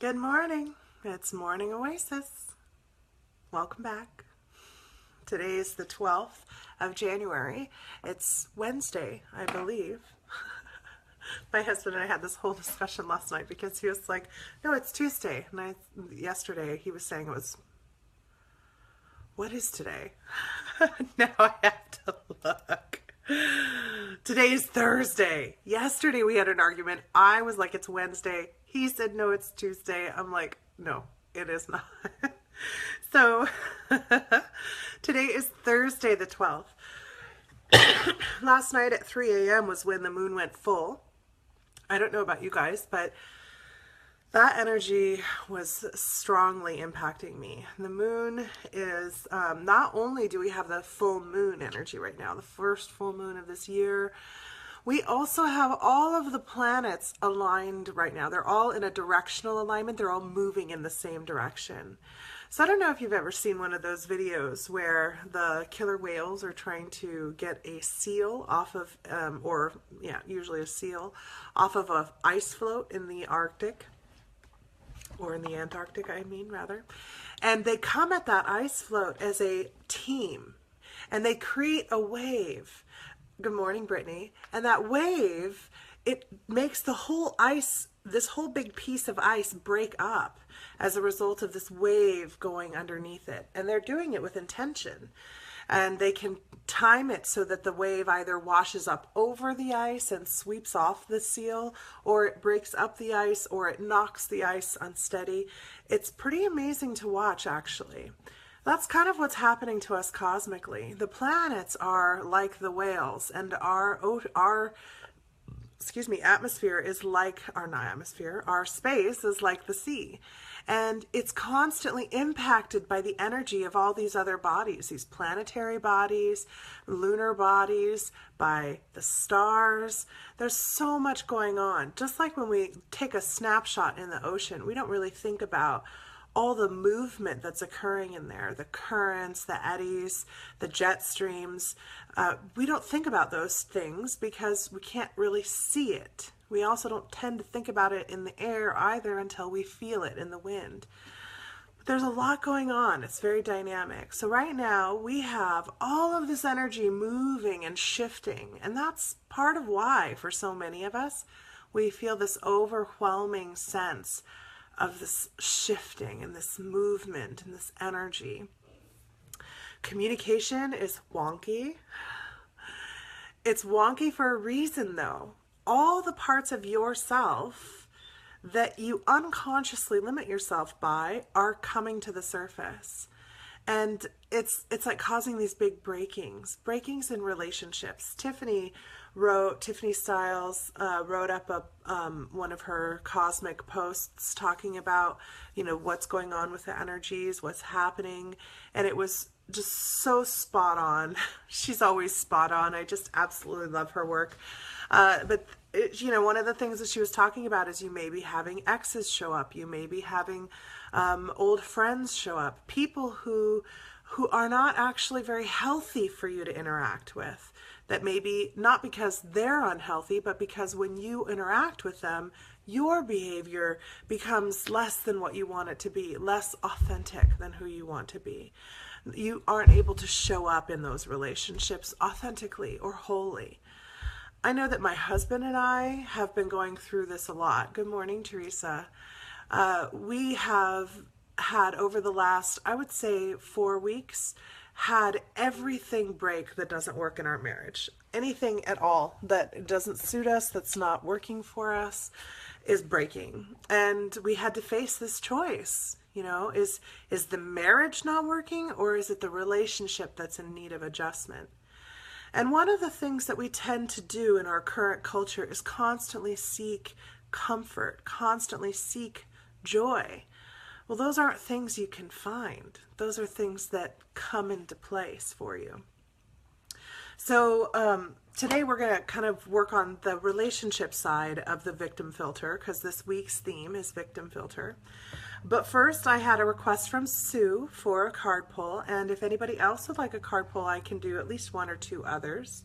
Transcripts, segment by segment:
Good morning. It's Morning Oasis. Welcome back. Today is the 12th of January. It's Wednesday, I believe. My husband and I had this whole discussion last night because he was like, no, it's Tuesday. And yesterday he was saying it was, what is today? Now I have to look. Today is Thursday. Yesterday we had an argument. I was like, it's Wednesday. He said, no, it's Tuesday. I'm like, no, it is not. So today is Thursday the 12th. Last night at 3 a.m. was when the moon went full. I don't know about you guys, but that energy was strongly impacting me. The moon is, not only do we have the full moon energy right now, the first full moon of this year, we also have all of the planets aligned right now. They're all in a directional alignment. They're all moving in the same direction. So I don't know if you've ever seen one of those videos where the killer whales are trying to get a seal off of, usually a seal, off of an ice float in the Arctic. Or in the Antarctic, I mean, rather. And they come at that ice float as a team. And they create a wave. Good morning, Brittany. And that wave, it makes the whole ice, this whole big piece of ice break up as a result of this wave going underneath it. And they're doing it with intention. And they can time it so that the wave either washes up over the ice and sweeps off the seal, or it breaks up the ice, or it knocks the ice unsteady. It's pretty amazing to watch, actually. That's kind of what's happening to us cosmically. The planets are like the whales, and our atmosphere is like, our space is like the sea. And it's constantly impacted by the energy of all these other bodies, these planetary bodies, lunar bodies, by the stars. There's so much going on. Just like when we take a snapshot in the ocean, we don't really think about all the movement that's occurring in there, the currents, the eddies, the jet streams. We don't think about those things because we can't really see it. We also don't tend to think about it in the air either until we feel it in the wind. But there's a lot going on. It's very dynamic. So right now we have all of this energy moving and shifting. And that's part of why, for so many of us, we feel this overwhelming sense of this shifting and this movement and this energy. Communication is wonky. It's wonky for a reason, though. All the parts of yourself that you unconsciously limit yourself by are coming to the surface. And it's like causing these big breakings in relationships. Tiffany Styles wrote up one of her cosmic posts talking about, what's going on with the energies, what's happening. And it was just so spot on. She's always spot on. I just absolutely love her work. But one of the things that she was talking about is you may be having exes show up. You may be having old friends show up. People who are not actually very healthy for you to interact with. That may be not because they're unhealthy, but because when you interact with them, your behavior becomes less than what you want it to be, less authentic than who you want to be. You aren't able to show up in those relationships authentically or wholly. I know that my husband and I have been going through this a lot. Good morning, Teresa. We have had over the last, I would say 4 weeks, had everything break that doesn't work in our marriage. Anything at all that doesn't suit us, that's not working for us, is breaking. And we had to face this choice. Is the marriage not working, or is it the relationship that's in need of adjustment? And one of the things that we tend to do in our current culture is constantly seek comfort, constantly seek joy. Well, those aren't things you can find. Those are things that come into place for you. So today we're going to kind of work on the relationship side of the victim filter, because this week's theme is victim filter. But first, I had a request from Sue for a card pull, and if anybody else would like a card pull, I can do at least one or two others.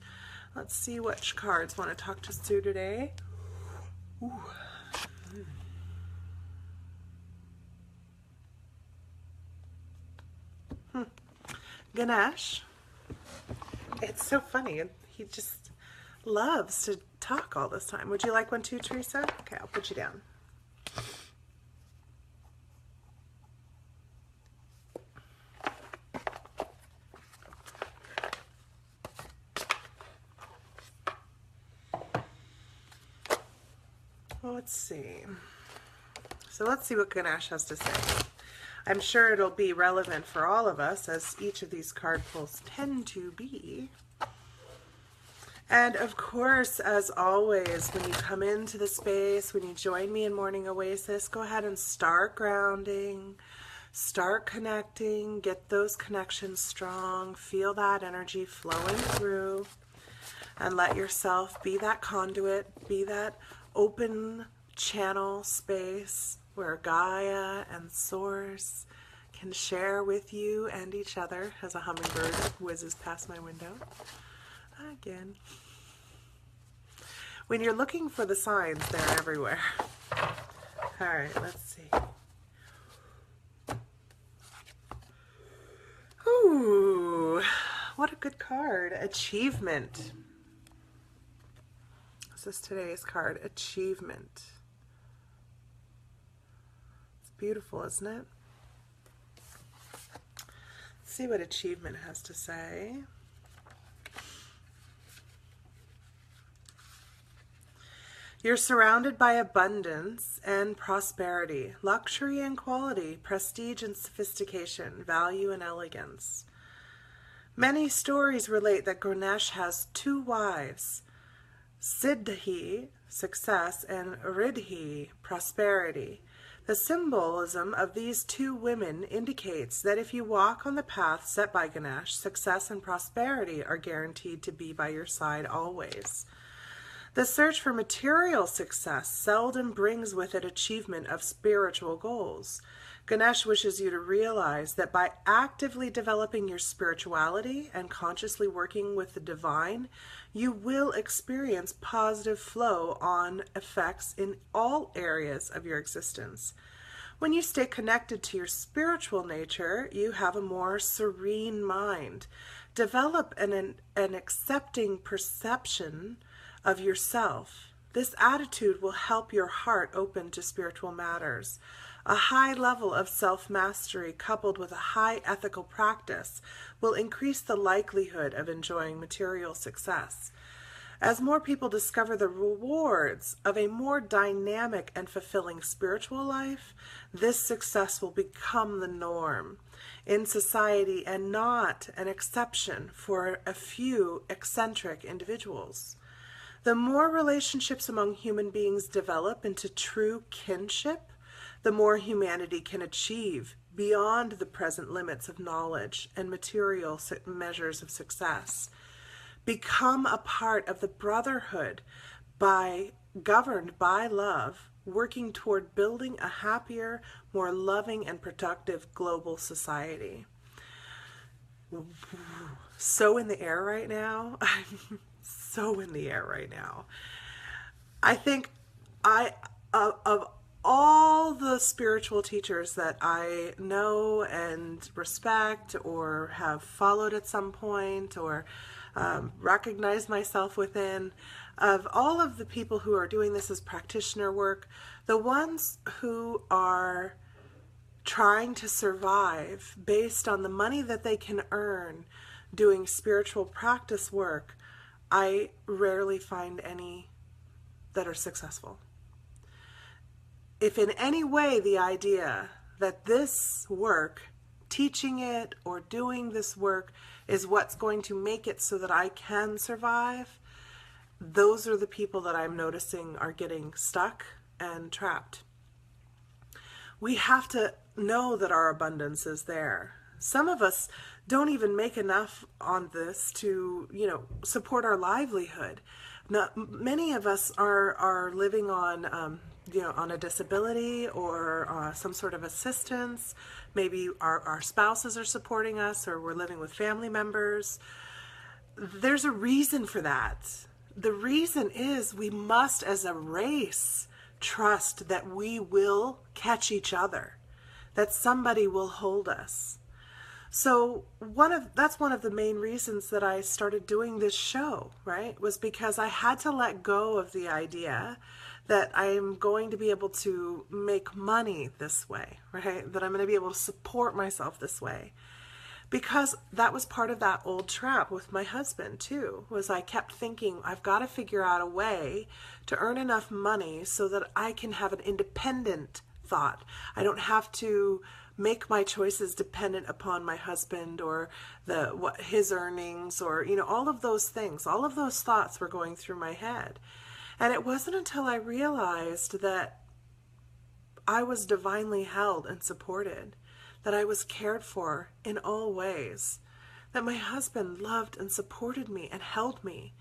Let's see which cards want to talk to Sue today. Ooh. Ganesh, it's so funny. He just loves to talk all this time. Would you like one too, Teresa? Okay, I'll put you down. Well, let's see. So let's see what Ganesh has to say. I'm sure it'll be relevant for all of us, as each of these card pulls tend to be. And of course, as always, when you come into the space, when you join me in Morning Oasis, go ahead and start grounding, start connecting, get those connections strong, feel that energy flowing through, and let yourself be that conduit, be that open channel space where Gaia and Source can share with you and each other as a hummingbird whizzes past my window. Again. When you're looking for the signs, they're everywhere. All right, let's see. Ooh, what a good card. Achievement. This is today's card, Achievement. It's beautiful, isn't it? Let's see what Achievement has to say. You're surrounded by abundance and prosperity, luxury and quality, prestige and sophistication, value and elegance. Many stories relate that Ganesh has two wives, Siddhi, success, and Riddhi, prosperity. The symbolism of these two women indicates that if you walk on the path set by Ganesh, success and prosperity are guaranteed to be by your side always. The search for material success seldom brings with it achievement of spiritual goals. Ganesh wishes you to realize that by actively developing your spirituality and consciously working with the divine, you will experience positive flow on effects in all areas of your existence. When you stay connected to your spiritual nature, you have a more serene mind. Develop an accepting perception of yourself. This attitude will help your heart open to spiritual matters. A high level of self-mastery coupled with a high ethical practice will increase the likelihood of enjoying material success. As more people discover the rewards of a more dynamic and fulfilling spiritual life, this success will become the norm in society and not an exception for a few eccentric individuals. The more relationships among human beings develop into true kinship, the more humanity can achieve beyond the present limits of knowledge and material measures of success. Become a part of the brotherhood governed by love, working toward building a happier, more loving and productive global society. So in the air right now. I'm so in the air right now. I think of all the spiritual teachers that I know and respect or have followed at some point or recognize myself within, of all of the people who are doing this as practitioner work, the ones who are trying to survive based on the money that they can earn doing spiritual practice work, I rarely find any that are successful. If in any way the idea that this work, teaching it or doing this work, is what's going to make it so that I can survive, those are the people that I'm noticing are getting stuck and trapped. We have to know that our abundance is there. Some of us don't even make enough on this to, support our livelihood. Many of us are living on, on a disability or some sort of assistance. Maybe our spouses are supporting us, or we're living with family members. There's a reason for that. The reason is we must, as a race, trust that we will catch each other, that somebody will hold us. So that's one of the main reasons that I started doing this show, right? Was because I had to let go of the idea that I'm going to be able to make money this way, right? That I'm going to be able to support myself this way. Because that was part of that old trap with my husband too, was I kept thinking I've got to figure out a way to earn enough money so that I can have an independent thought. I don't have to make my choices dependent upon my husband or his earnings, or all of those things. All of those thoughts were going through my head. And it wasn't until I realized that I was divinely held and supported, that I was cared for in all ways, that my husband loved and supported me and held me,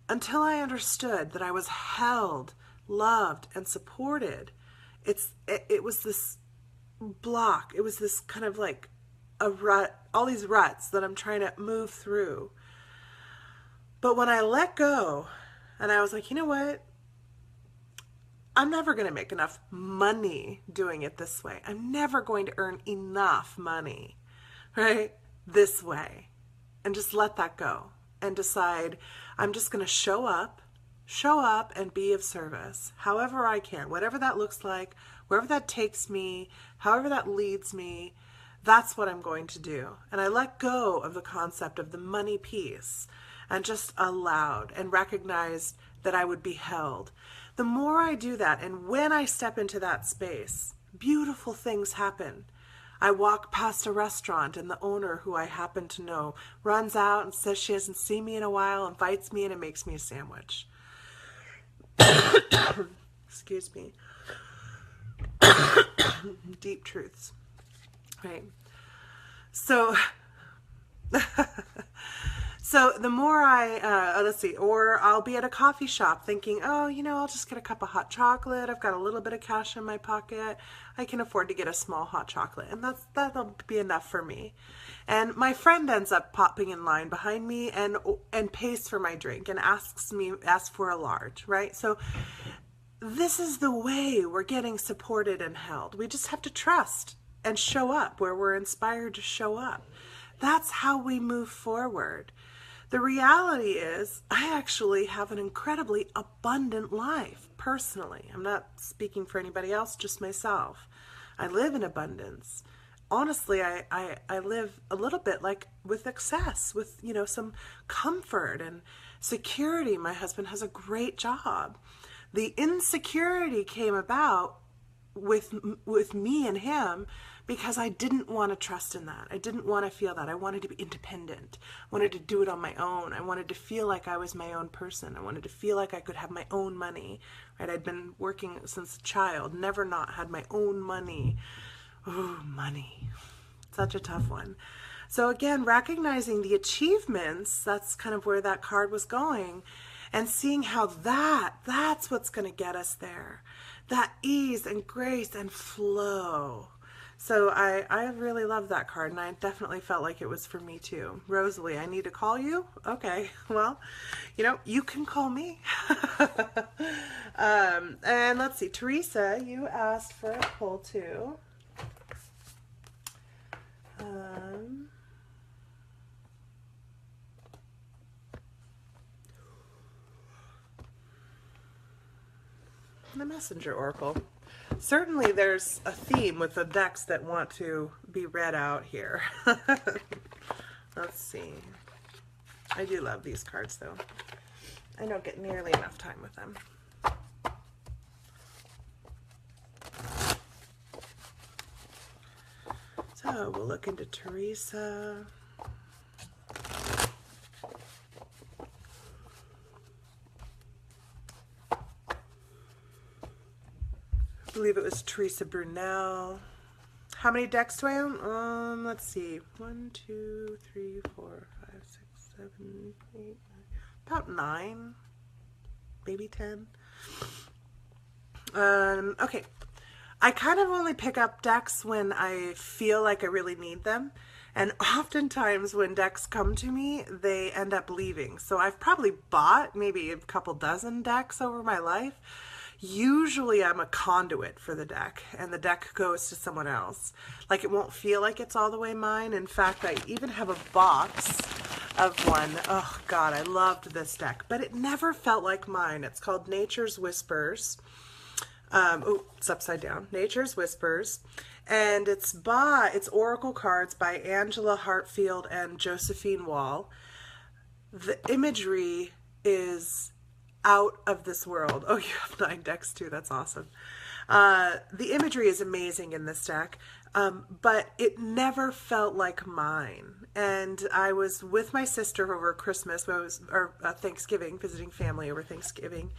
until I understood that I was held, loved, and supported. It was this block. It was this kind of like a rut, all these ruts that I'm trying to move through. But when I let go and I was like, you know what? I'm never going to make enough money doing it this way. I'm never going to earn enough money, right? This way. And just let that go and decide I'm just going to show up and be of service, however I can, whatever that looks like, wherever that takes me, however that leads me, that's what I'm going to do. And I let go of the concept of the money piece and just allowed and recognized that I would be held. The more I do that, and when I step into that space, beautiful things happen. I walk past a restaurant and the owner, who I happen to know, runs out and says she hasn't seen me in a while, invites me in and makes me a sandwich. Excuse me. Deep truths. Right. So the more let's see, or I'll be at a coffee shop thinking, oh, I'll just get a cup of hot chocolate. I've got a little bit of cash in my pocket. I can afford to get a small hot chocolate, and that'll be enough for me. And my friend ends up popping in line behind me and pays for my drink and asks for a large, right? So this is the way we're getting supported and held. We just have to trust and show up where we're inspired to show up. That's how we move forward. The reality is, I actually have an incredibly abundant life, personally. I'm not speaking for anybody else, just myself. I live in abundance. Honestly, I live a little bit like with excess, with, some comfort and security. My husband has a great job. The insecurity came about with me and him because I didn't want to trust in that. I didn't want to feel that. I wanted to be independent. I wanted to do it on my own. I wanted to feel like I was my own person. I wanted to feel like I could have my own money, right? I'd been working since a child, never not had my own money. Oh, money. Such a tough one. So again, recognizing the achievements, that's kind of where that card was going, and seeing how that's what's going to get us there. That ease and grace and flow. So I really love that card, and I definitely felt like it was for me too. Rosalie, I need to call you? Okay, well, you can call me. And let's see, Teresa, you asked for a pull too. The Messenger Oracle. Certainly there's a theme with the decks that want to be read out here. Let's see. I do love these cards though. I don't get nearly enough time with them. So we'll look into Teresa. I believe it was Teresa Brunel. How many decks do I own? Let's see. 1, 2, 3, 4, 5, 6, 7, 8, 9. About 9. Maybe 10. Okay. I kind of only pick up decks when I feel like I really need them. And oftentimes when decks come to me, they end up leaving. So I've probably bought maybe a couple dozen decks over my life. Usually I'm a conduit for the deck, and the deck goes to someone else. Like, it won't feel like it's all the way mine. In fact, I even have a box of one. Oh God, I loved this deck, but it never felt like mine. It's called Nature's Whispers. Oh, it's upside down. Nature's Whispers. And it's Oracle cards by Angela Hartfield and Josephine Wall. The imagery is out of this world. Oh, you have 9 decks too. That's awesome. The imagery is amazing in this deck, but it never felt like mine. And I was with my sister over Christmas, or Thanksgiving, visiting family over Thanksgiving.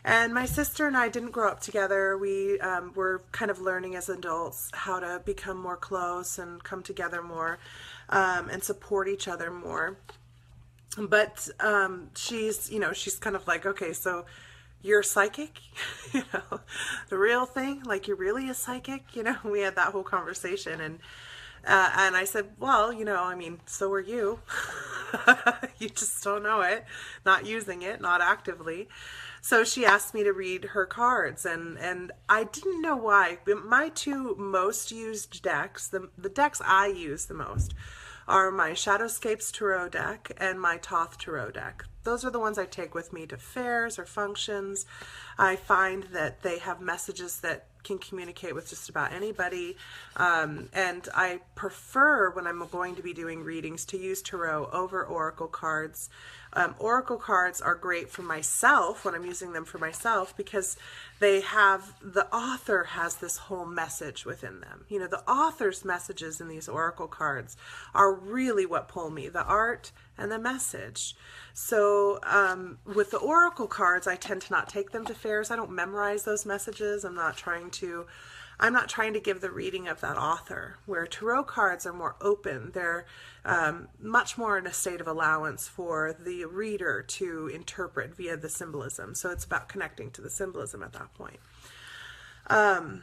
And my sister and I didn't grow up together. We were kind of learning as adults how to become more close and come together more, and support each other more. But she's kind of like, okay, so you're psychic, the real thing, like you're really a psychic, we had that whole conversation. And I said, well, I mean, so are you. You just don't know it, not using it, not actively. So she asked me to read her cards, and I didn't know why. My 2 most used decks, the decks I use the most, are my Shadowscapes Tarot deck and my Thoth Tarot deck. Those are the ones I take with me to fairs or functions. I find that they have messages that can communicate with just about anybody. And I prefer, when I'm going to be doing readings, to use tarot over oracle cards. Oracle cards are great for myself when I'm using them for myself, because the author has this whole message within them. The author's messages in these oracle cards are really what pull me, the art and the message. So with the oracle cards, I tend to not take them to fairs. I don't memorize those messages. I'm not trying to give the reading of that author, where tarot cards are more open. They're much more in a state of allowance for the reader to interpret via the symbolism. So it's about connecting to the symbolism at that point. But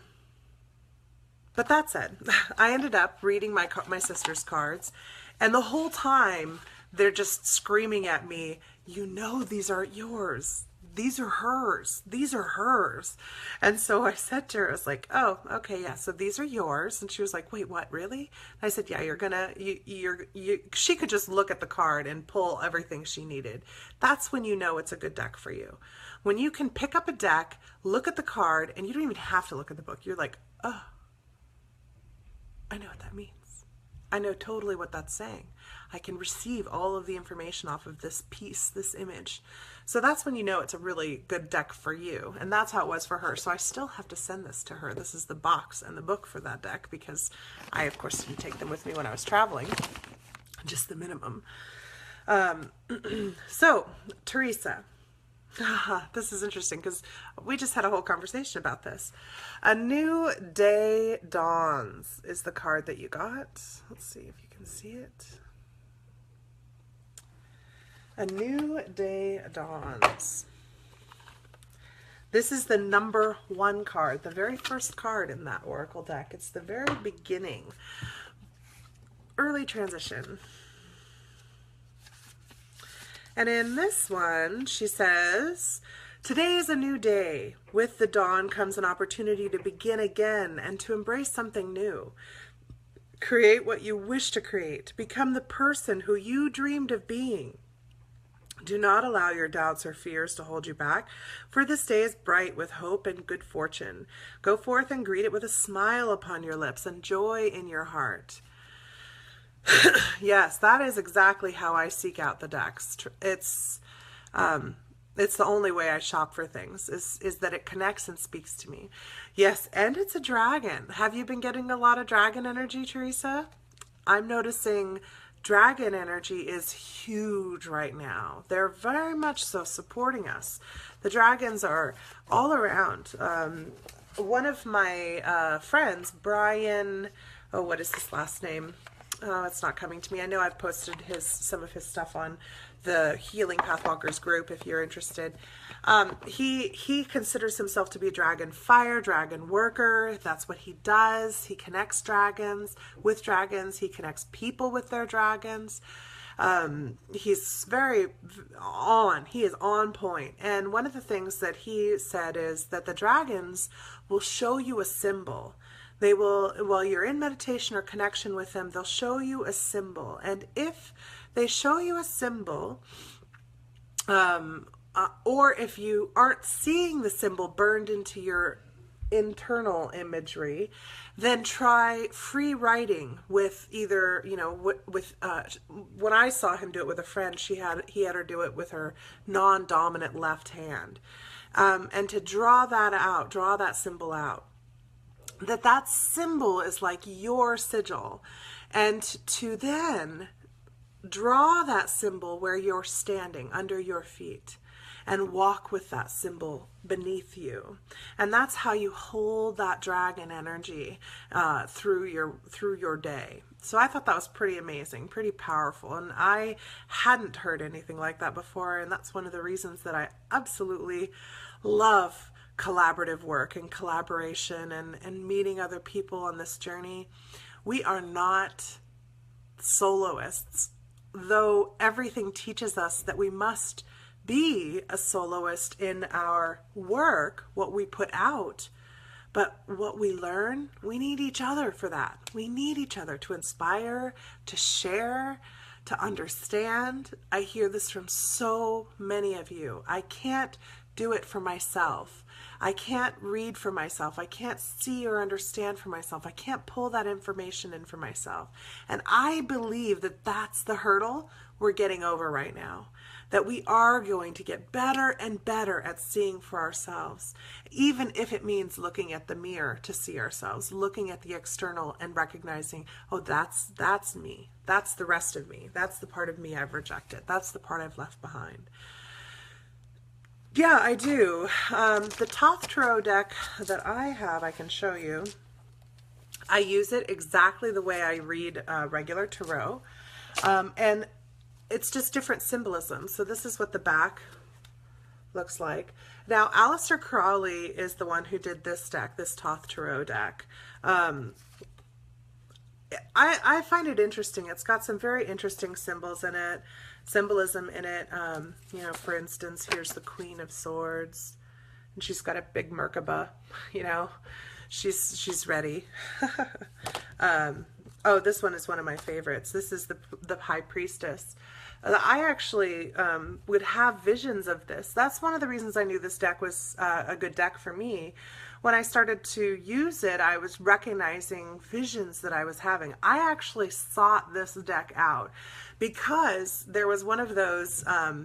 that said, I ended up reading my sister's cards, and the whole time they're just screaming at me, these aren't yours. These are hers. These are hers. And so I said to her, I was like, oh, okay, yeah, so these are yours. And she was like, wait, what, really? And I said, yeah, she could just look at the card and pull everything she needed. That's when you know it's a good deck for you. When you can pick up a deck, look at the card, and you don't even have to look at the book. You're like, oh, I know what that means. I know totally what that's saying. I can receive all of the information off of this piece, this image. So that's when you know it's a really good deck for you. And that's how it was for her. So I still have to send this to her. This is the box and the book for that deck, because I, of course, didn't take them with me when I was traveling. Just the minimum. So, Teresa. This is interesting, because we just had a whole conversation about this. A New Day Dawns is the card that you got. Let's see if you can see it. A New Day Dawns. This is the number 1 card, the very first card in that oracle deck. It's the very beginning. Early transition. And in this one, she says, today is a new day. With the dawn comes an opportunity to begin again and to embrace something new. Create what you wish to create. Become the person who you dreamed of being. Do not allow your doubts or fears to hold you back, for this day is bright with hope and good fortune. Go forth and greet it with a smile upon your lips and joy in your heart. Yes, that is exactly how I seek out the decks. It's the only way I shop for things, is that it connects and speaks to me. Yes, and it's a dragon. Have you been getting a lot of dragon energy, Teresa? I'm noticing dragon energy is huge right now. They're very much so supporting us. The dragons are all around. One of my friends, Brian, what is his last name? Oh, it's not coming to me. I know I've posted some of his stuff on the Healing Pathwalkers group if you're interested. He considers himself to be a dragon fire, dragon worker. That's what he does. He connects dragons with dragons. He connects people with their dragons. He's he is on point. And one of the things that he said is that the dragons will show you a symbol. They will, while you're in meditation or connection with them, they'll show you a symbol. And if they show you a symbol, or if you aren't seeing the symbol burned into your internal imagery, then try free writing with either, when I saw him do it with a friend, he had her do it with her non-dominant left hand. And to draw that symbol out. That symbol is like your sigil. And to then draw that symbol where you're standing, under your feet, and walk with that symbol beneath you. And that's how you hold that dragon energy through your day. So I thought that was pretty amazing, pretty powerful. And I hadn't heard anything like that before. And that's one of the reasons that I absolutely love collaborative work and collaboration and meeting other people on this journey. We are not soloists, though everything teaches us that we must be a soloist in our work, what we put out. But what we learn, we need each other for that. We need each other to inspire, to share, to understand. I hear this from so many of you. I can't do it for myself. I can't read for myself. I can't see or understand for myself. I can't pull that information in for myself. And I believe that that's the hurdle we're getting over right now. That we are going to get better and better at seeing for ourselves, even if it means looking at the mirror to see ourselves, looking at the external and recognizing, oh, that's me. That's the rest of me. That's the part of me I've rejected. That's the part I've left behind. Yeah, I do. The Thoth Tarot deck that I have, I can show you. I use it exactly the way I read regular tarot. And it's just different symbolism. So this is what the back looks like. Now, Aleister Crowley is the one who did this deck, this Thoth Tarot deck. I find it interesting. It's got some very interesting symbolism in it. For instance, here's the Queen of Swords, and she's got a big Merkaba, she's ready. Oh, this one is one of my favorites. This is the High Priestess. I actually would have visions of this. That's one of the reasons I knew this deck was a good deck for me. When I started to use it, I was recognizing visions that I was having. I actually sought this deck out because there was one of those, I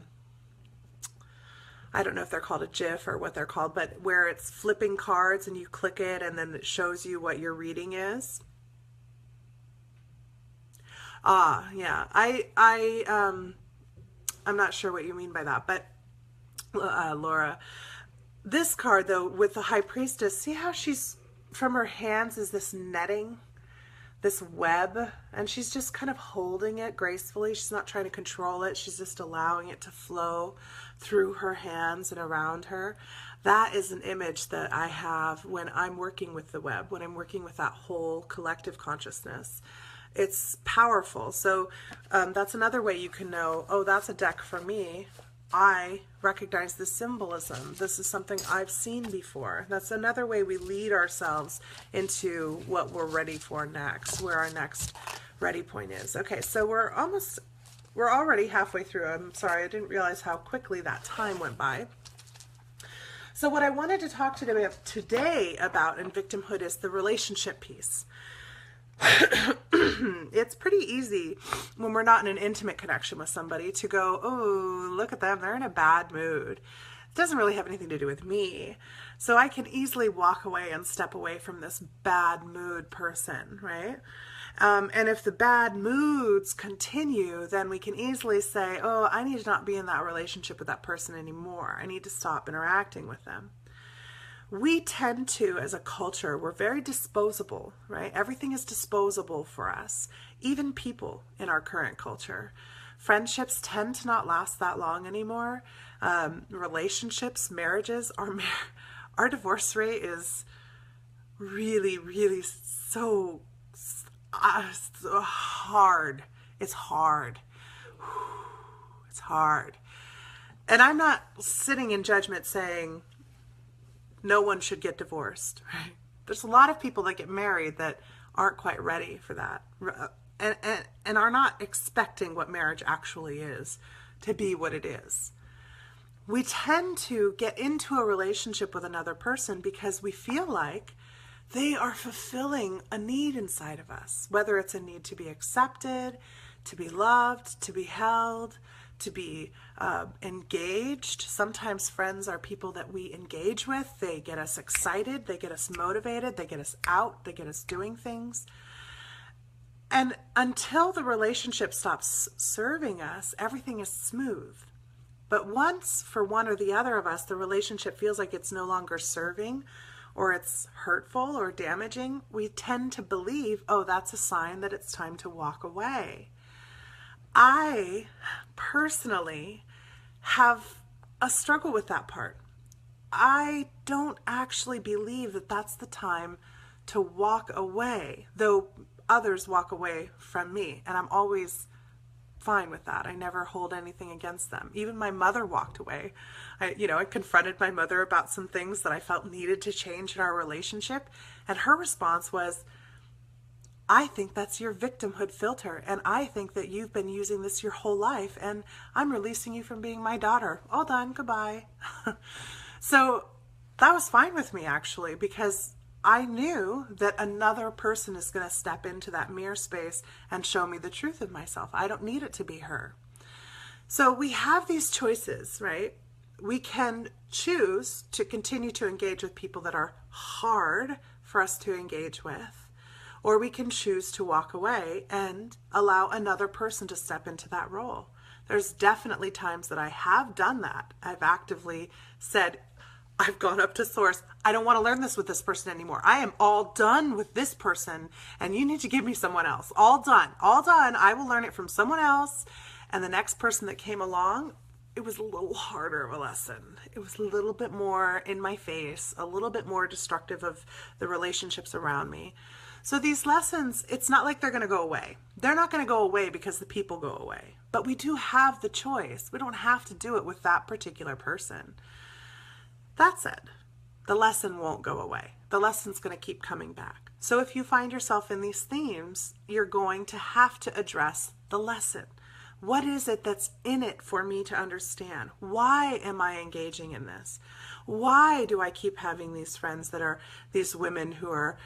don't know if they're called a GIF or what they're called, but where it's flipping cards and you click it and then it shows you what your reading is. Yeah, I'm not sure what you mean by that, but Laura, this card though, with the High Priestess, see how she's, from her hands is this netting, this web, and she's just kind of holding it gracefully. She's not trying to control it. She's just allowing it to flow through her hands and around her. That is an image that I have when I'm working with the web, when I'm working with that whole collective consciousness. It's powerful. So that's another way you can know, oh, that's a deck for me. I recognize the symbolism. This is something I've seen before. That's another way we lead ourselves into what we're ready for next, where our next ready point is. Okay, so we're already halfway through. I'm sorry, I didn't realize how quickly that time went by. So what I wanted to talk today about in victimhood is the relationship piece. It's pretty easy when we're not in an intimate connection with somebody to go, oh, look at them, they're in a bad mood. It doesn't really have anything to do with me. So I can easily walk away and step away from this bad mood person, right? And if the bad moods continue, then we can easily say, oh, I need to not be in that relationship with that person anymore. I need to stop interacting with them. We tend to, as a culture, we're very disposable, right? Everything is disposable for us, even people in our current culture. Friendships tend to not last that long anymore. Relationships, marriages, our divorce rate is really, really so hard. It's hard. It's hard. And I'm not sitting in judgment saying no one should get divorced, right? There's a lot of people that get married that aren't quite ready for that, and are not expecting what marriage actually is to be what it is. We tend to get into a relationship with another person because we feel like they are fulfilling a need inside of us, whether it's a need to be accepted, to be loved, to be held, to be engaged. Sometimes friends are people that we engage with. They get us excited, they get us motivated, they get us out, they get us doing things. And until the relationship stops serving us, everything is smooth. But once, for one or the other of us, the relationship feels like it's no longer serving, or it's hurtful or damaging, we tend to believe, oh, that's a sign that it's time to walk away. I personally have a struggle with that part. I don't actually believe that that's the time to walk away, though others walk away from me, and I'm always fine with that. I never hold anything against them. Even my mother walked away. I confronted my mother about some things that I felt needed to change in our relationship, and her response was, I think that's your victimhood filter, and I think that you've been using this your whole life, and I'm releasing you from being my daughter. All done, goodbye. So that was fine with me, actually, because I knew that another person is going to step into that mirror space and show me the truth of myself. I don't need it to be her. So we have these choices, right? We can choose to continue to engage with people that are hard for us to engage with, or we can choose to walk away and allow another person to step into that role. There's definitely times that I have done that. I've actively said, I've gone up to source. I don't want to learn this with this person anymore. I am all done with this person, and you need to give me someone else. All done. All done. I will learn it from someone else. And the next person that came along, it was a little harder of a lesson. It was a little bit more in my face, a little bit more destructive of the relationships around me. So these lessons, it's not like they're going to go away. They're not going to go away because the people go away. But we do have the choice. We don't have to do it with that particular person. That said, the lesson won't go away. The lesson's going to keep coming back. So if you find yourself in these themes, you're going to have to address the lesson. What is it that's in it for me to understand? Why am I engaging in this? Why do I keep having these friends that are these women who are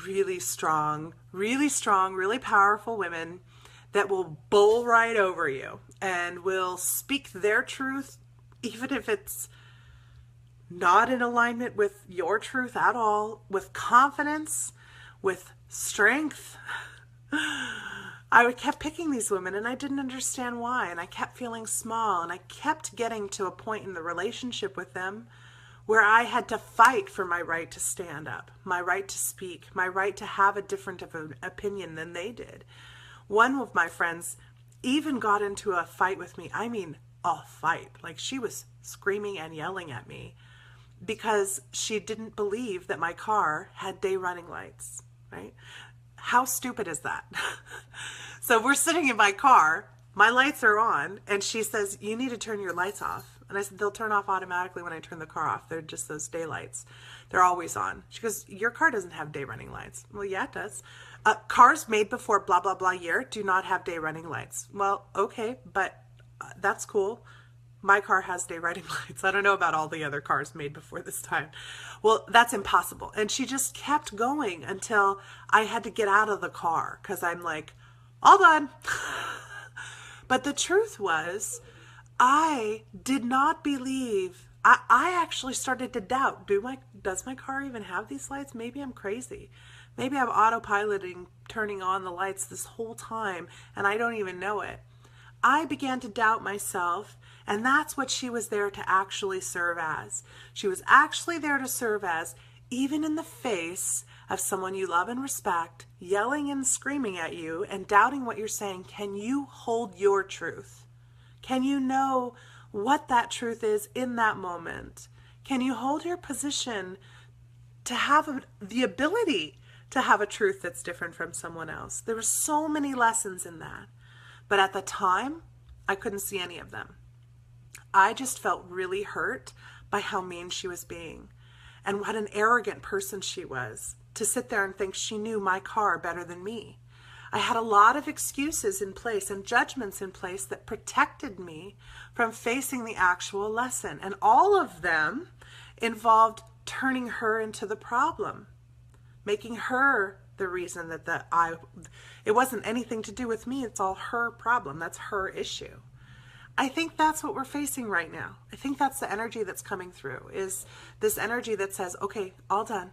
really strong, really powerful women that will bowl right over you and will speak their truth, even if it's not in alignment with your truth at all, with confidence, with strength. I kept picking these women and I didn't understand why, and I kept feeling small, and I kept getting to a point in the relationship with them where I had to fight for my right to stand up, my right to speak, my right to have a different of an opinion than they did. One of my friends even got into a fight with me. I mean, a fight. Like, she was screaming and yelling at me because she didn't believe that my car had day running lights, right? How stupid is that? So we're sitting in my car, my lights are on, and she says, you need to turn your lights off. And I said, they'll turn off automatically when I turn the car off. They're just those day lights. They're always on. She goes, your car doesn't have day running lights. Well, yeah, it does. Cars made before blah, blah, blah year do not have day running lights. Well, okay, but that's cool. My car has day running lights. I don't know about all the other cars made before this time. Well, that's impossible. And she just kept going until I had to get out of the car because I'm like, all done. But the truth was, I did not believe. I actually started to doubt, does my car even have these lights? Maybe I'm crazy. Maybe I'm autopiloting, turning on the lights this whole time, and I don't even know it. I began to doubt myself, and that's what she was there to actually serve as. She was actually there to serve as, even in the face of someone you love and respect, yelling and screaming at you and doubting what you're saying, can you hold your truth? Can you know what that truth is in that moment? Can you hold your position to have the ability to have a truth that's different from someone else? There were so many lessons in that. But at the time, I couldn't see any of them. I just felt really hurt by how mean she was being and what an arrogant person she was to sit there and think she knew my car better than me. I had a lot of excuses in place and judgments in place that protected me from facing the actual lesson. And all of them involved turning her into the problem, making her the reason that it wasn't anything to do with me. It's all her problem. That's her issue. I think that's what we're facing right now. I think that's the energy that's coming through, is this energy that says, okay, all done.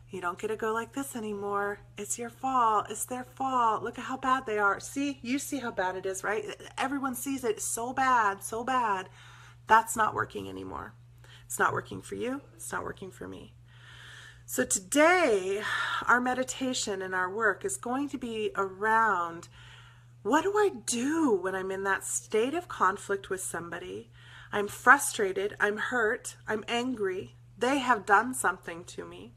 You don't get to go like this anymore. It's your fault. It's their fault. Look at how bad they are. See, you see how bad it is, right? Everyone sees it. It's so bad, so bad. That's not working anymore. It's not working for you. It's not working for me. So today, our meditation and our work is going to be around, what do I do when I'm in that state of conflict with somebody? I'm frustrated. I'm hurt. I'm angry. They have done something to me.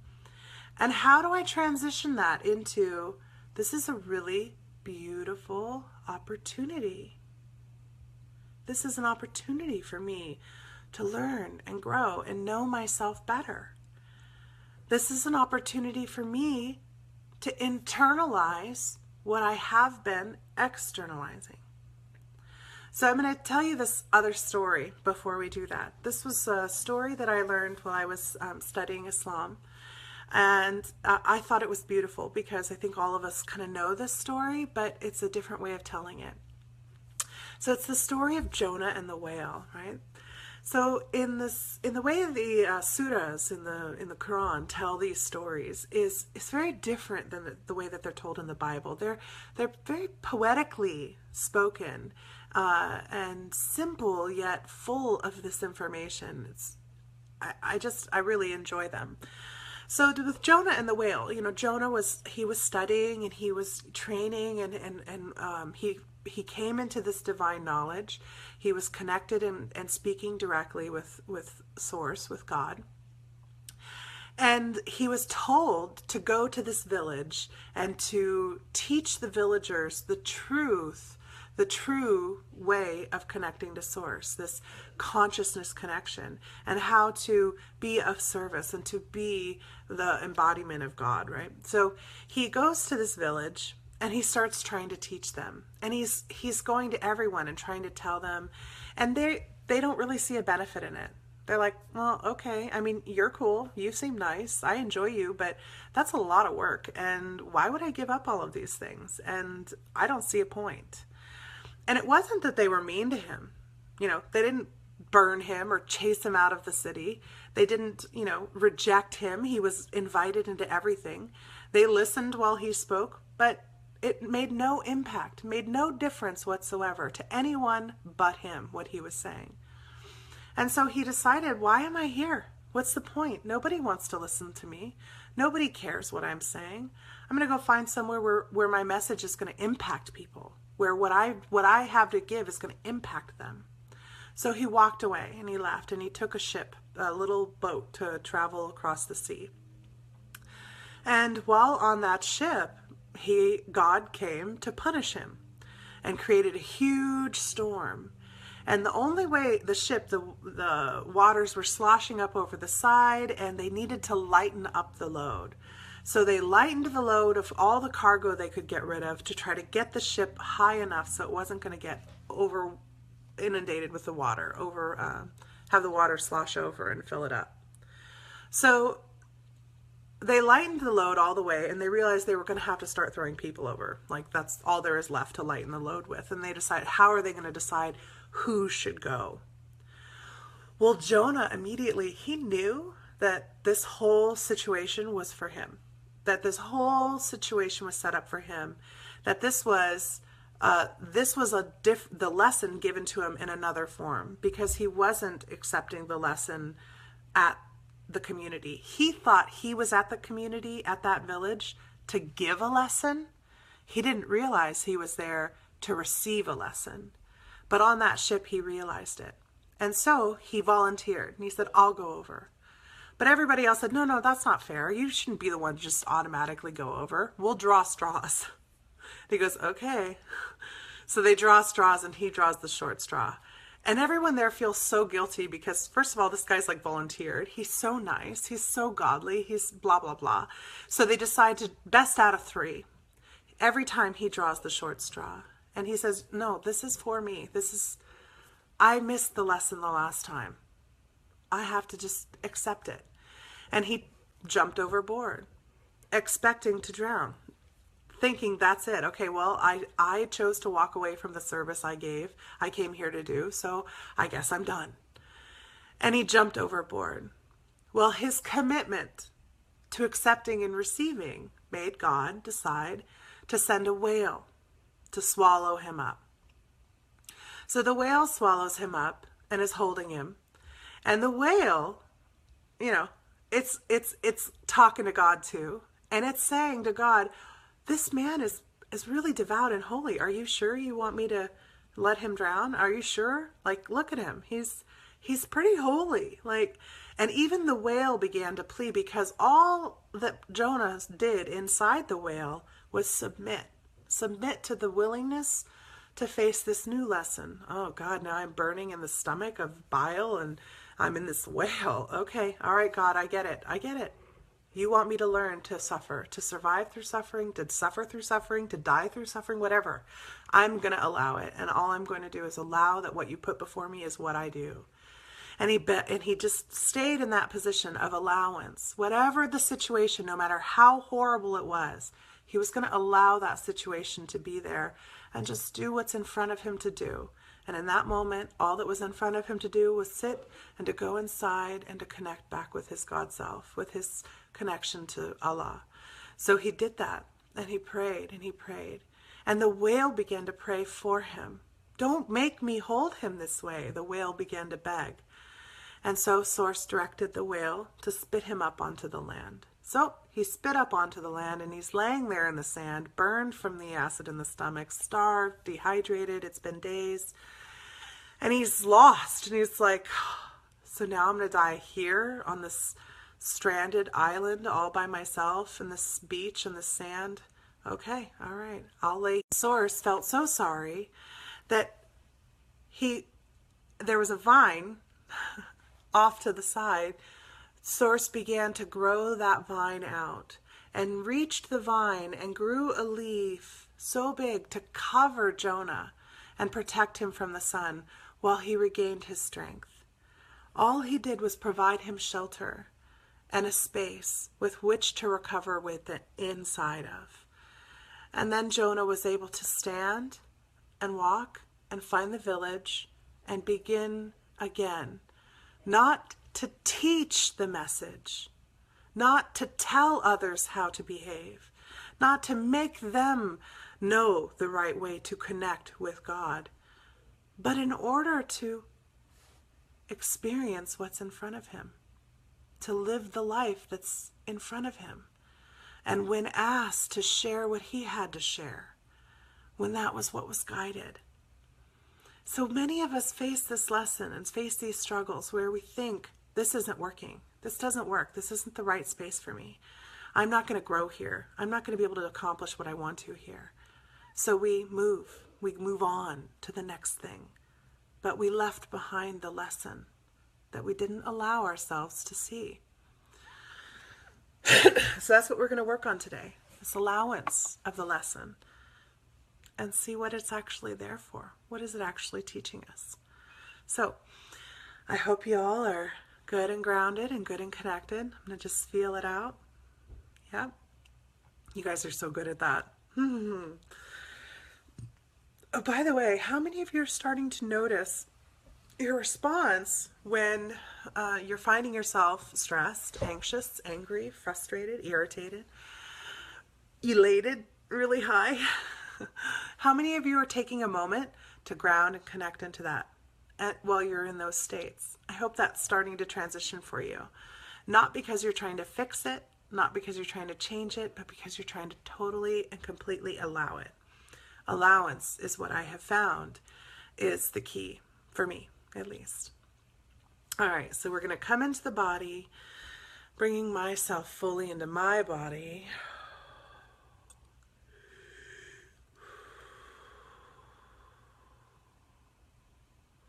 And how do I transition that into, this is a really beautiful opportunity. This is an opportunity for me to learn and grow and know myself better. This is an opportunity for me to internalize what I have been externalizing. So I'm going to tell you this other story before we do that. This was a story that I learned while I was studying Islam. And I thought it was beautiful because I think all of us kind of know this story, but it's a different way of telling it. So it's the story of Jonah and the whale, right? So in the way the surahs in the Quran tell these stories is very different than the way that they're told in the Bible. They're very poetically spoken and simple yet full of this information. I really enjoy them. So with Jonah and the whale, Jonah was studying and he was training and he came into this divine knowledge. He was connected and speaking directly with Source, with God. And he was told to go to this village and to teach the villagers the true way of connecting to Source, this consciousness connection, and how to be of service and to be the embodiment of God, right? So he goes to this village and he starts trying to teach them. And he's going to everyone and trying to tell them, and they don't really see a benefit in it. They're like, well, okay, I mean, you're cool, you seem nice, I enjoy you, but that's a lot of work, and why would I give up all of these things? And I don't see a point. And it wasn't that they were mean to him. They didn't burn him or chase him out of the city. They didn't, reject him. He was invited into everything. They listened while he spoke, but it made no impact, made no difference whatsoever to anyone but him, what he was saying. And so he decided, why am I here? What's the point? Nobody wants to listen to me. Nobody cares what I'm saying. I'm going to go find somewhere where my message is going to impact people, where what I have to give is going to impact them. So he walked away and he left and he took a little boat to travel across the sea. And while on that ship, God came to punish him and created a huge storm. And the only way the ship, the waters were sloshing up over the side, and they needed to lighten up the load. So they lightened the load of all the cargo they could get rid of to try to get the ship high enough so it wasn't going to get over inundated with the water, have the water slosh over and fill it up. So they lightened the load all the way, and they realized they were going to have to start throwing people over. Like, that's all there is left to lighten the load with. And they decided, how are they going to decide who should go? Well, Jonah immediately, he knew that this whole situation was for him, that this whole situation was set up for him, that this was the lesson given to him in another form, because he wasn't accepting the lesson at the community. He thought he was at the community, at that village, to give a lesson. He didn't realize he was there to receive a lesson. But on that ship, he realized it. And so he volunteered, and he said, I'll go over. But everybody else said, no, that's not fair. You shouldn't be the one to just automatically go over. We'll draw straws. And he goes, okay. So they draw straws and he draws the short straw. And everyone there feels so guilty because, first of all, this guy's like volunteered. He's so nice. He's so godly. He's blah, blah, blah. So they decide to best out of 3. Every time he draws the short straw. And he says, no, this is for me. I missed the lesson the last time. I have to just accept it. And he jumped overboard, expecting to drown, thinking that's it. Okay, well, I chose to walk away from the service I came here to do, so I guess I'm done. And he jumped overboard. Well, his commitment to accepting and receiving made God decide to send a whale to swallow him up. So the whale swallows him up and is holding him. And the whale, it's talking to God too. And it's saying to God, this man is really devout and holy. Are you sure you want me to let him drown? Are you sure? Like, look at him. He's pretty holy. And even the whale began to plead, because all that Jonah did inside the whale was submit to the willingness to face this new lesson. Oh God, now I'm burning in the stomach of bile and I'm in this whale. Okay, all right, God, I get it. You want me to learn to suffer, to survive through suffering, to suffer through suffering, to die through suffering, whatever. I'm going to allow it. And all I'm going to do is allow that what you put before me is what I do. And he just stayed in that position of allowance. Whatever the situation, no matter how horrible it was, he was going to allow that situation to be there and just do what's in front of him to do. And in that moment, all that was in front of him to do was sit and to go inside and to connect back with his God self, with his connection to Allah. So he did that, and he prayed and he prayed. And the whale began to pray for him. Don't make me hold him this way, the whale began to beg. And so Source directed the whale to spit him up onto the land. So he spit up onto the land, and he's laying there in the sand, burned from the acid in the stomach, starved, dehydrated. It's been days. And he's lost. And he's like, so now I'm going to die here on this stranded island all by myself in this beach in the sand. Okay, all right. I'll lay. Source felt so sorry that there was a vine off to the side. Source began to grow that vine out and reached the vine and grew a leaf so big to cover Jonah and protect him from the sun while he regained his strength. All he did was provide him shelter and a space with which to recover with the inside of. And then Jonah was able to stand and walk and find the village and begin again, not to teach the message, not to tell others how to behave, not to make them know the right way to connect with God, but in order to experience what's in front of him, to live the life that's in front of him. And when asked to share what he had to share, when that was what was guided. So many of us face this lesson and face these struggles where we think, this isn't working. This doesn't work. This isn't the right space for me. I'm not going to grow here. I'm not going to be able to accomplish what I want to here. So we move on to the next thing. But we left behind the lesson that we didn't allow ourselves to see. So that's what we're going to work on today. This allowance of the lesson. And see what it's actually there for. What is it actually teaching us? So I hope you all are good and grounded and good and connected. I'm going to just feel it out. Yeah. You guys are so good at that. Oh, by the way, how many of you are starting to notice your response when you're finding yourself stressed, anxious, angry, frustrated, irritated, elated, really high? How many of you are taking a moment to ground and connect into that while you're in those states? I hope that's starting to transition for you. Not because you're trying to fix it, not because you're trying to change it, but because you're trying to totally and completely allow it. Allowance is what I have found is the key, for me at least. All right, so we're going to come into the body, bringing myself fully into my body.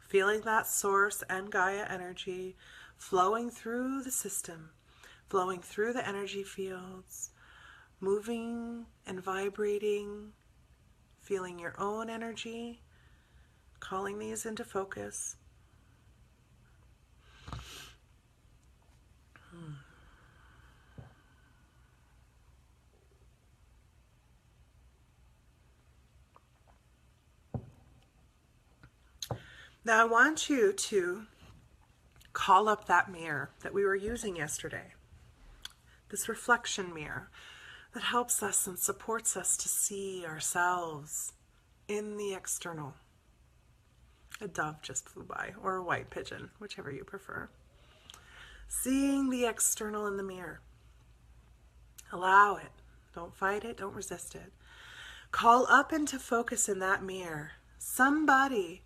Feeling that source and Gaia energy flowing through the system, flowing through the energy fields, moving and vibrating, feeling your own energy, calling these into focus. Now I want you to call up that mirror that we were using yesterday. This reflection mirror that helps us and supports us to see ourselves in the external. A dove just flew by, or a white pigeon, whichever you prefer. Seeing the external in the mirror. Allow it. Don't fight it. Don't resist it. Call up into focus in that mirror somebody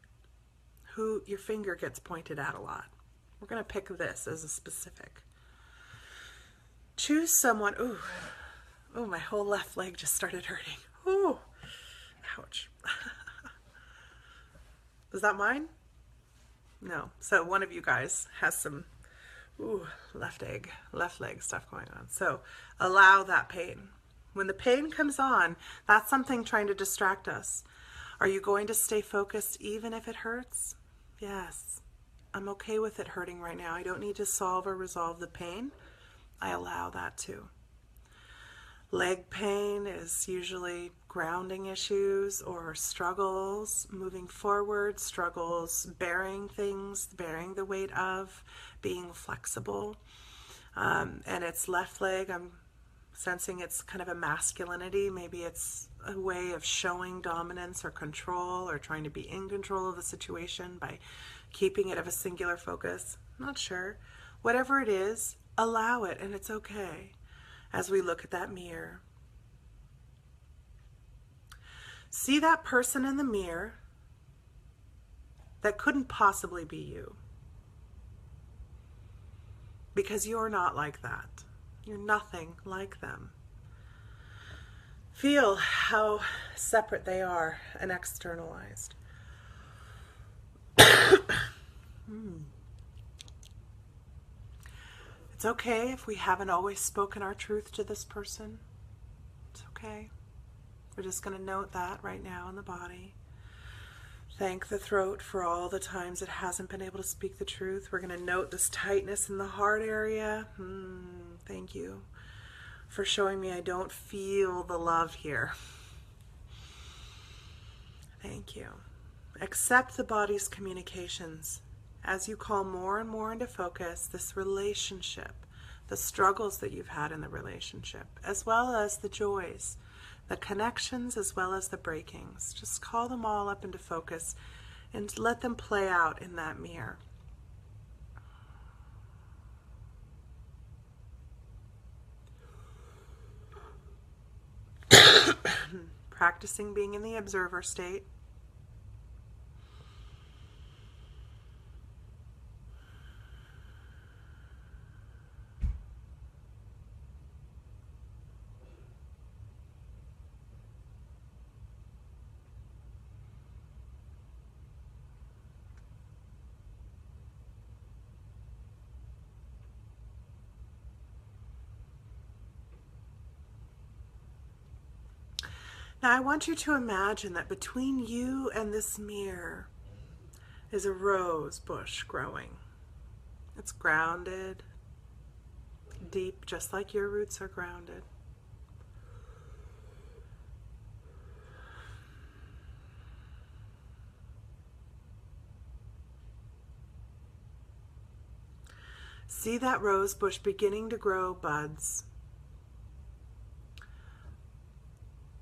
who your finger gets pointed at a lot. We're going to pick this as a specific. Choose someone. Ooh, my whole left leg just started hurting. Ooh, ouch. Is that mine? No. So one of you guys has some left leg stuff going on. So allow that pain. When the pain comes on, that's something trying to distract us. Are you going to stay focused even if it hurts? Yes. I'm okay with it hurting right now. I don't need to solve or resolve the pain. I allow that too. Leg pain is usually grounding issues or struggles, moving forward, struggles, bearing things, bearing the weight of, being flexible. And it's left leg, I'm sensing it's kind of a masculinity. Maybe it's a way of showing dominance or control or trying to be in control of the situation by keeping it of a singular focus. Not sure. Whatever it is, allow it, and it's okay. As we look at that mirror, see that person in the mirror that couldn't possibly be you, because you're not like that. You're nothing like them. Feel how separate they are and externalized. It's okay if we haven't always spoken our truth to this person. It's okay. We're just going to note that right now in the body. Thank the throat for all the times it hasn't been able to speak the truth. We're going to note this tightness in the heart area. Thank you for showing me I don't feel the love here. Thank you. Accept the body's communications. As you call more and more into focus this relationship, the struggles that you've had in the relationship, as well as the joys, the connections, as well as the breakings. Just call them all up into focus and let them play out in that mirror. Practicing being in the observer state. Now I want you to imagine that between you and this mirror is a rose bush growing. It's grounded, deep, just like your roots are grounded. See that rose bush beginning to grow buds,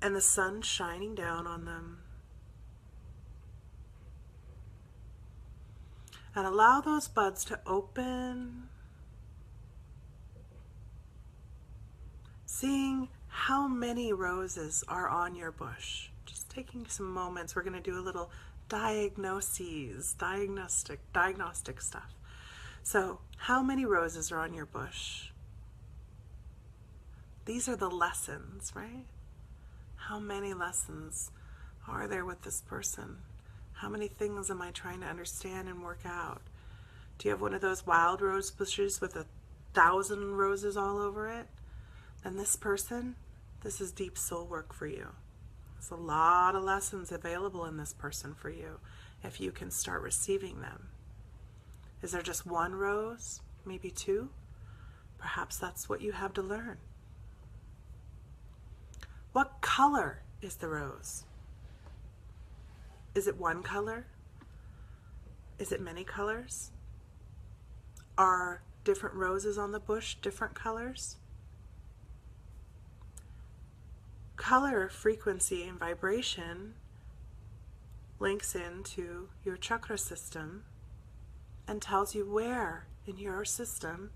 and the sun shining down on them. And allow those buds to open, seeing how many roses are on your bush. Just taking some moments, we're going to do a little diagnostic stuff. So, how many roses are on your bush? These are the lessons, right? How many lessons are there with this person? How many things am I trying to understand and work out? Do you have one of those wild rose bushes with 1,000 roses all over it? Then this person, this is deep soul work for you. There's a lot of lessons available in this person for you if you can start receiving them. Is there just one rose? Maybe two? Perhaps that's what you have to learn. What color is the rose? Is it one color? Is it many colors? Are different roses on the bush different colors? Color, frequency, and vibration links into your chakra system and tells you where in your system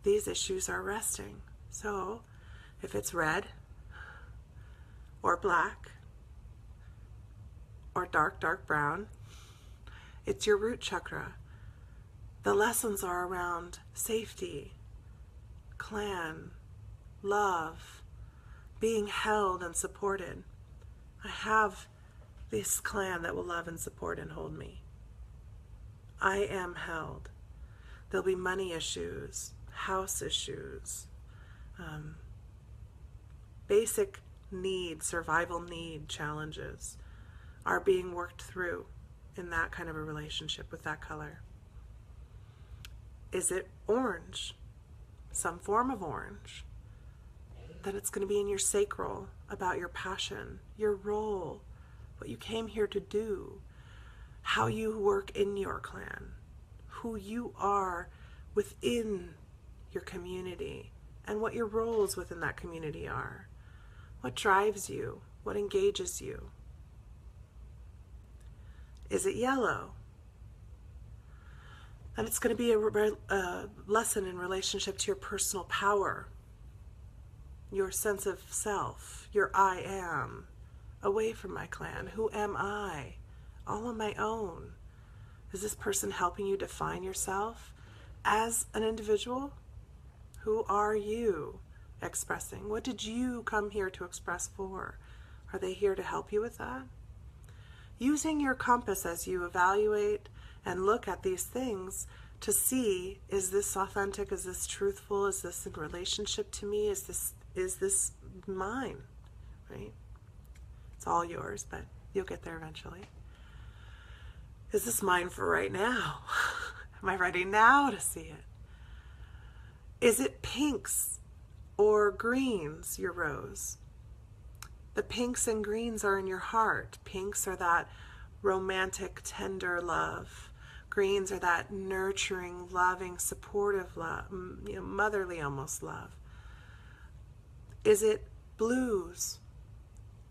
these issues are resting. So if it's red or black or dark brown, it's your root chakra. The lessons are around safety, clan, love, being held and supported. I have this clan that will love and support and hold me. I am held. There'll be money issues, house issues, basic need, survival need challenges are being worked through in that kind of a relationship with that color. Is it orange? Some form of orange? Then it's going to be in your sacral, about your passion, your role, what you came here to do, how you work in your clan, who you are within your community, and what your roles within that community are. What drives you? What engages you? Is it yellow? And it's going to be a lesson in relationship to your personal power, your sense of self, your I am, away from my clan. Who am I? All on my own. Is this person helping you define yourself as an individual? Who are you expressing? What did you come here to express for? Are they here to help you with that? Using your compass as you evaluate and look at these things to see, is this authentic? Is this truthful? Is this in relationship to me? Is this mine? Right? It's all yours, but you'll get there eventually. Is this mine for right now? Am I ready now to see it? Is it pinks or greens, your rose? The pinks and greens are in your heart. Pinks are that romantic, tender love. Greens are that nurturing, loving, supportive love, motherly almost love. Is it blues?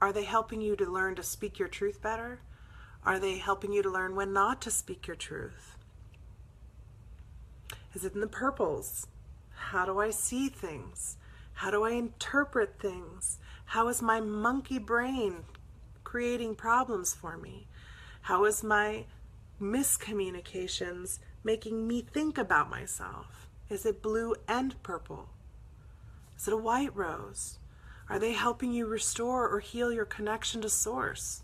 Are they helping you to learn to speak your truth better? Are they helping you to learn when not to speak your truth? Is it in the purples? How do I see things? How do I interpret things? How is my monkey brain creating problems for me? How is my miscommunications making me think about myself? Is it blue and purple? Is it a white rose? Are they helping you restore or heal your connection to source?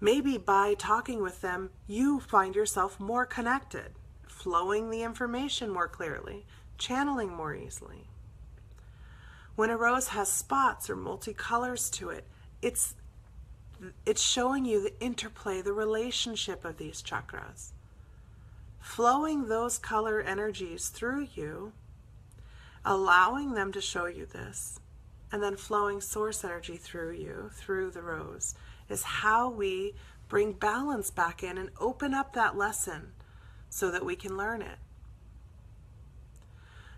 Maybe by talking with them, you find yourself more connected, flowing the information more clearly, channeling more easily. When a rose has spots or multicolors to it, it's showing you the interplay, the relationship of these chakras. Flowing those color energies through you, allowing them to show you this, and then flowing source energy through you, through the rose, is how we bring balance back in and open up that lesson so that we can learn it.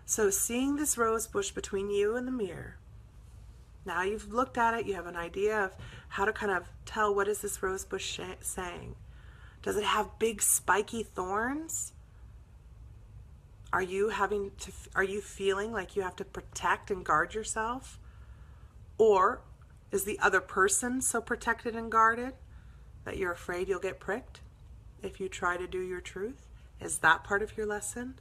So seeing this rose bush between you and the mirror, now you've looked at it, you have an idea of how to kind of tell, what is this rose bush saying? Does it have big spiky thorns? Are you feeling like you have to protect and guard yourself? Or is the other person so protected and guarded that you're afraid you'll get pricked if you try to do your truth? Is that part of your lesson?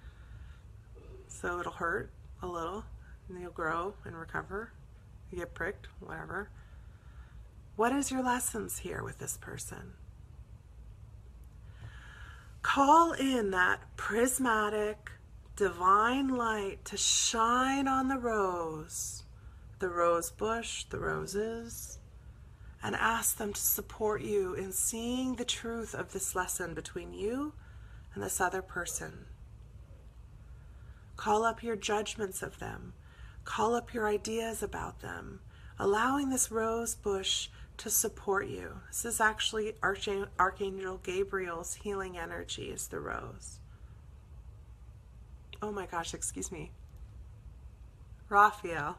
So it'll hurt a little, and you'll grow and recover. You get pricked, whatever. What is your lessons here with this person? Call in that prismatic, divine light to shine on the rose bush, the roses, and ask them to support you in seeing the truth of this lesson between you and this other person. Call up your judgments of them. Call up your ideas about them, allowing this rose bush to support you. This is actually Archangel Gabriel's healing energy, is the rose. Oh my gosh, excuse me. Raphael,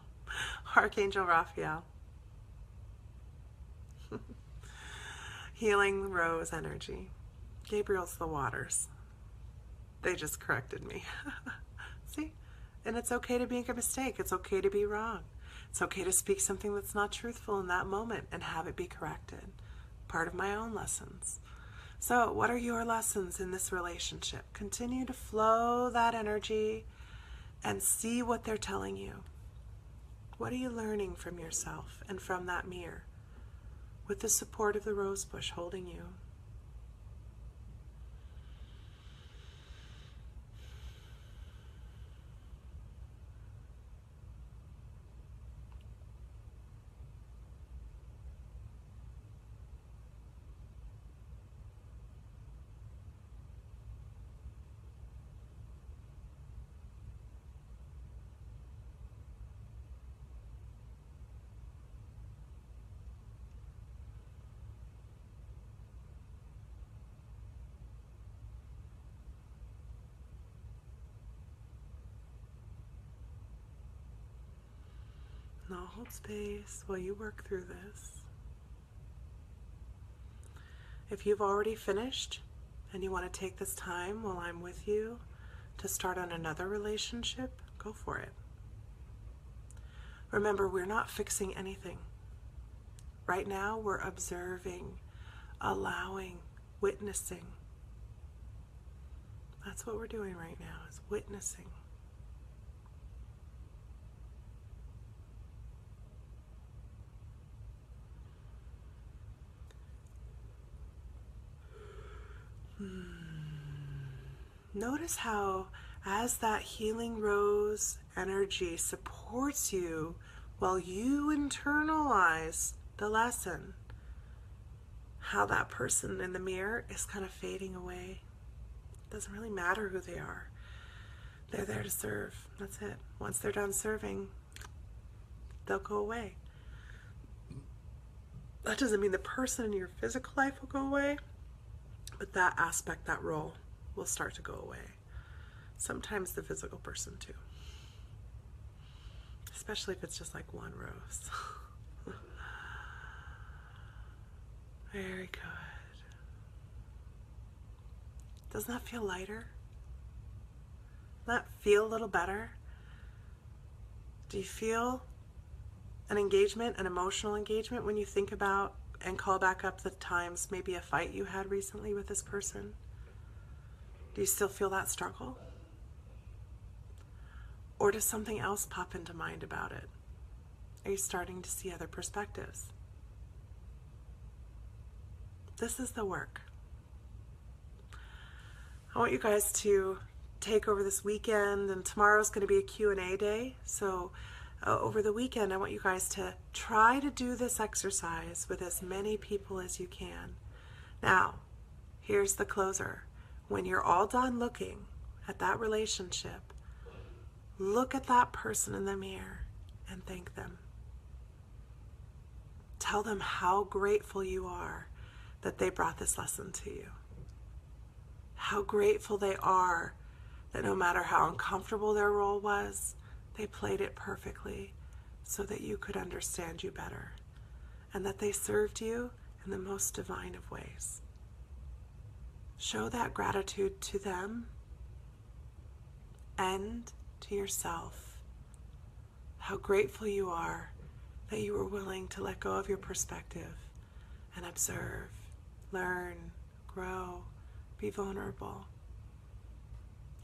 Archangel Raphael. Healing rose energy. Gabriel's the waters. They just corrected me. See? And it's okay to make a mistake. It's okay to be wrong. It's okay to speak something that's not truthful in that moment and have it be corrected. Part of my own lessons. So, what are your lessons in this relationship? Continue to flow that energy and see what they're telling you. What are you learning from yourself and from that mirror with the support of the rose bush holding you? Now hold space while you work through this. If you've already finished and you want to take this time while I'm with you to start on another relationship, go for it. Remember, we're not fixing anything. Right now, we're observing, allowing, witnessing. That's what we're doing right now, is witnessing. Notice how, as that healing rose energy supports you while you internalize the lesson, how that person in the mirror is kind of fading away. It doesn't really matter who they are. They're there to serve. That's it. Once they're done serving, they'll go away. That doesn't mean the person in your physical life will go away, but that aspect, that role, will start to go away. Sometimes the physical person too. Especially if it's just like one rose. Very good. Doesn't that feel lighter? Doesn't that feel a little better? Do you feel an engagement, an emotional engagement when you think about and call back up the times, maybe a fight you had recently with this person? Do you still feel that struggle? Or does something else pop into mind about it? Are you starting to see other perspectives? This is the work. I want you guys to take over this weekend, and tomorrow's going to be a Q&A day. So over the weekend, I want you guys to try to do this exercise with as many people as you can. Now, here's the closer. When you're all done looking at that relationship, look at that person in the mirror and thank them. Tell them how grateful you are that they brought this lesson to you. How grateful they are that no matter how uncomfortable their role was, they played it perfectly so that you could understand you better, and that they served you in the most divine of ways. Show that gratitude to them and to yourself. How grateful you are that you were willing to let go of your perspective and observe, learn, grow, be vulnerable.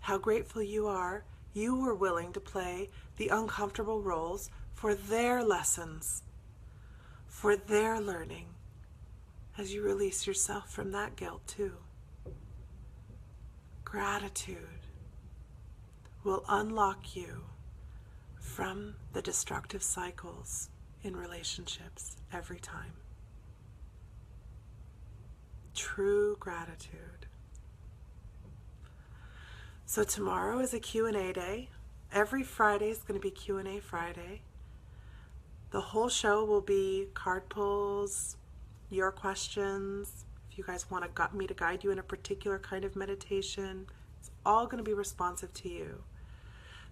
How grateful you are you were willing to play the uncomfortable roles for their lessons, for their learning, as you release yourself from that guilt too. Gratitude will unlock you from the destructive cycles in relationships every time. True gratitude. So tomorrow is a Q&A day. Every Friday is going to be Q&A Friday. The whole show will be card pulls, your questions. If you guys want me to guide you in a particular kind of meditation, it's all going to be responsive to you.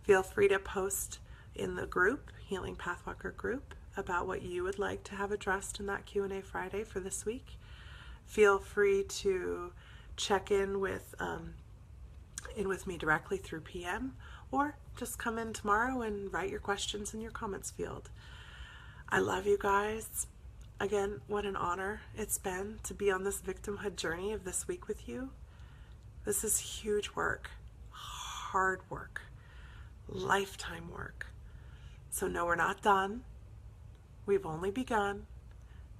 Feel free to post in the group, Healing Pathwalker group, about what you would like to have addressed in that Q&A Friday for this week. Feel free to check in with me directly through PM, or just come in tomorrow and write your questions in your comments field. I love you guys. Again, what an honor it's been to be on this victimhood journey of this week with you. This is huge work, hard work, lifetime work. So no, we're not done. We've only begun,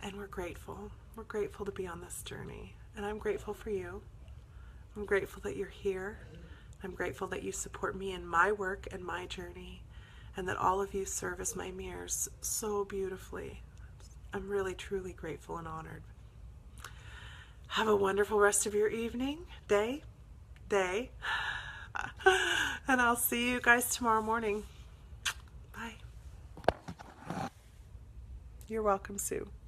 and we're grateful. We're grateful to be on this journey, and I'm grateful for you. I'm grateful that you're here. I'm grateful that you support me in my work and my journey, and that all of you serve as my mirrors so beautifully. I'm really, truly grateful and honored. Have a wonderful rest of your evening, day, and I'll see you guys tomorrow morning. Bye. You're welcome, Sue.